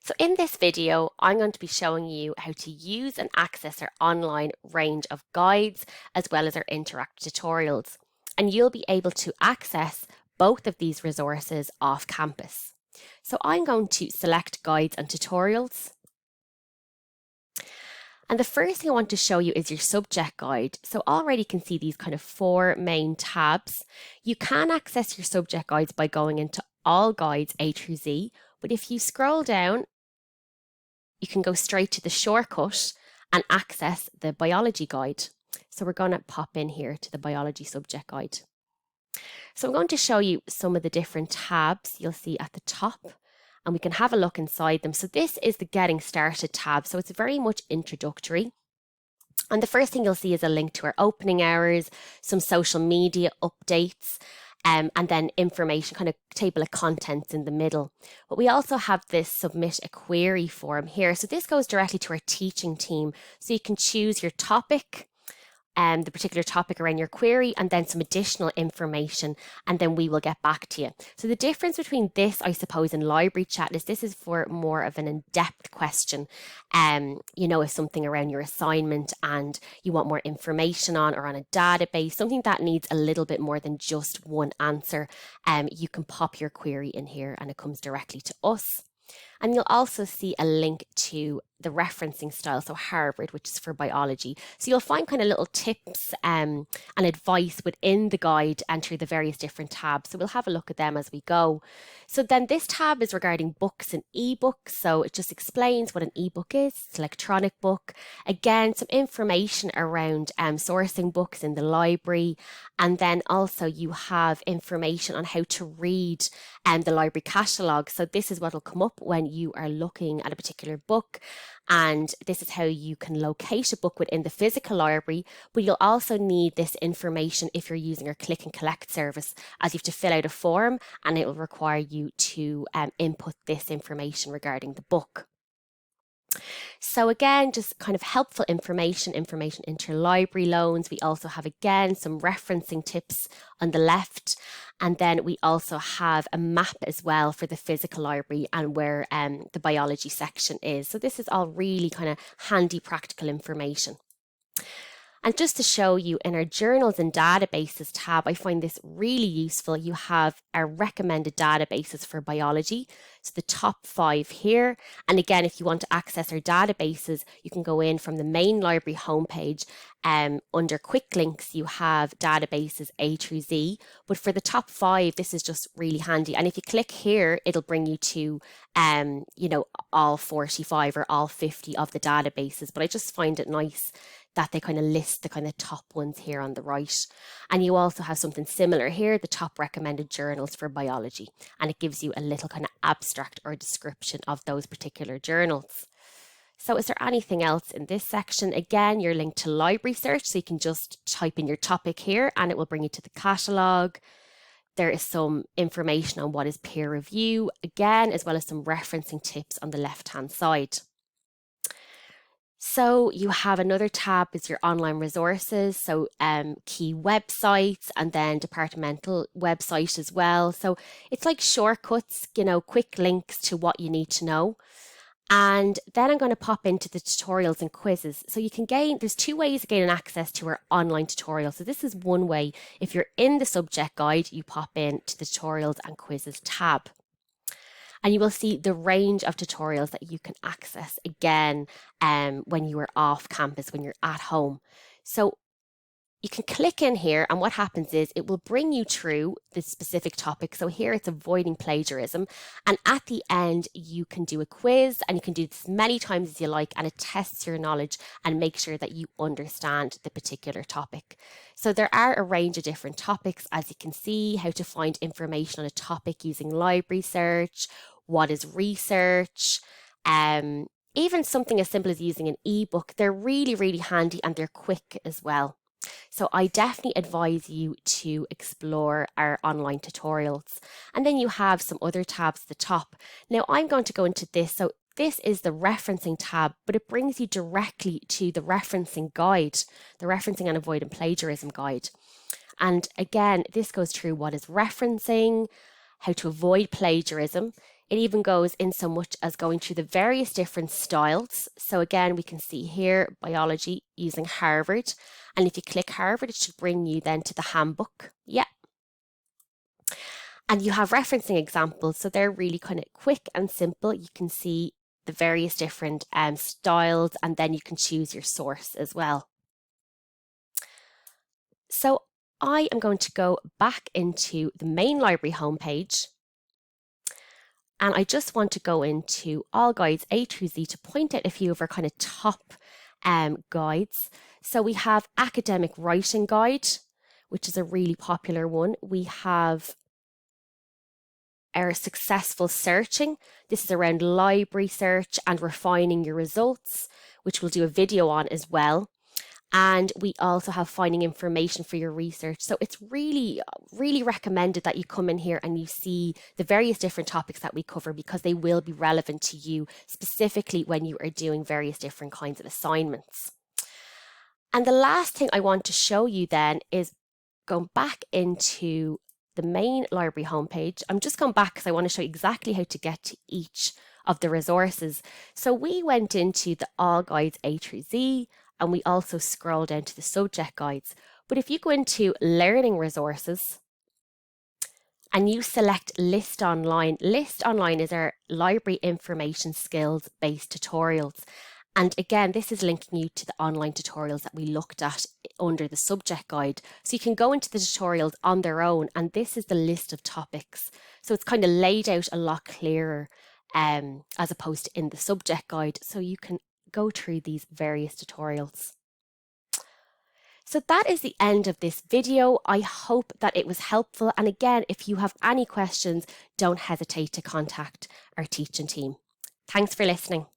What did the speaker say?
So in this video, I'm going to be showing you how to use and access our online range of guides as well as our interactive tutorials. And you'll be able to access both of these resources off campus. So I'm going to select guides and tutorials. And the first thing I want to show you is your subject guide. So already you can see these kind of four main tabs. You can access your subject guides by going into all guides A through Z, but if you scroll down, you can go straight to the shortcut and access the biology guide. So we're going to pop in here to the biology subject guide. So I'm going to show you some of the different tabs you'll see at the top, and we can have a look inside them. So this is the Getting Started tab. So it's very much introductory. And the first thing you'll see is a link to our opening hours, some social media updates, and then information, kind of table of contents in the middle. But we also have this submit a query form here. So this goes directly to our teaching team. So you can choose your topic, the particular topic around your query, and then some additional information, and then we will get back to you. So the difference between this, I suppose, and library chat is this is for more of an in-depth question. If something around your assignment and you want more information on, or on a database, something that needs a little bit more than just one answer, you can pop your query in here and it comes directly to us. And you'll also see a link to the referencing style, so Harvard, which is for biology. So you'll find kind of little tips and advice within the guide and through the various different tabs. So we'll have a look at them as we go. So then this tab is regarding books and ebooks. So it just explains what an ebook is. It's an electronic book. Again, some information around sourcing books in the library. And then also you have information on how to read the library catalogue. So this is what will come up when you are looking at a particular book. And this is how you can locate a book within the physical library, but you'll also need this information if you're using our click and collect service, as you have to fill out a form and it will require you to input this information regarding the book. So again, just kind of helpful information interlibrary loans. We also have, again, some referencing tips on the left. And then we also have a map as well for the physical library and where the biology section is. So this is all really kind of handy practical information. And just to show you, in our journals and databases tab, I find this really useful. You have our recommended databases for biology. So the top 5 here. And again, if you want to access our databases, you can go in from the main library homepage. Under quick links, you have databases A through Z. But for the top 5, this is just really handy. And if you click here, it'll bring you to, all 45 or all 50 of the databases. But I just find it nice that they kind of list the kind of top ones here on the right. And you also have something similar here, the top recommended journals for biology. And it gives you a little kind of abstract or description of those particular journals. So is there anything else in this section? Again, you're linked to library search, so you can just type in your topic here and it will bring you to the catalogue. There is some information on what is peer review, again, as well as some referencing tips on the left-hand side. So you have another tab is your online resources, so key websites and then departmental website as well. So it's like shortcuts, quick links to what you need to know. And then I'm going to pop into the tutorials and quizzes. So you can there's 2 ways of gaining access to our online tutorials. So this is one way. If you're in the subject guide, you pop in to the tutorials and quizzes tab. And you will see the range of tutorials that you can access again when you are off campus, when you're at home. So you can click in here and what happens is it will bring you through the specific topic. So here it's avoiding plagiarism. And at the end, you can do a quiz and you can do this as many times as you like, and it tests your knowledge and makes sure that you understand the particular topic. So there are a range of different topics, as you can see, how to find information on a topic using library search, what is research, even something as simple as using an ebook. They're really, really handy and they're quick as well. So I definitely advise you to explore our online tutorials. And then you have some other tabs at the top. Now I'm going to go into this. So this is the referencing tab, but it brings you directly to the referencing guide, the referencing and avoiding plagiarism guide. And again, this goes through what is referencing, how to avoid plagiarism. It even goes in so much as going through the various different styles. So again, we can see here biology using Harvard. And if you click Harvard, it should bring you then to the handbook. Yeah. And you have referencing examples. So they're really kind of quick and simple. You can see the various different styles, and then you can choose your source as well. So I am going to go back into the main library homepage. And I just want to go into all guides A through Z to point out a few of our kind of top guides. So we have Academic Writing Guide, which is a really popular one. We have our Successful Searching. This is around library search and refining your results, which we'll do a video on as well. And we also have Finding Information for your research. So it's really, really recommended that you come in here and you see the various different topics that we cover, because they will be relevant to you specifically when you are doing various different kinds of assignments. And the last thing I want to show you then is going back into the main library homepage. I'm just going back because I want to show you exactly how to get to each of the resources. So we went into the All Guides A through Z, and we also scroll down to the subject guides. But if you go into Learning Resources and you select List Online is our library information skills based tutorials. And again, this is linking you to the online tutorials that we looked at under the subject guide. So you can go into the tutorials on their own, and this is the list of topics. So it's kind of laid out a lot clearer as opposed to in the subject guide. So you can go through these various tutorials. So that is the end of this video. I hope that it was helpful. And again, if you have any questions, don't hesitate to contact our teaching team. Thanks for listening.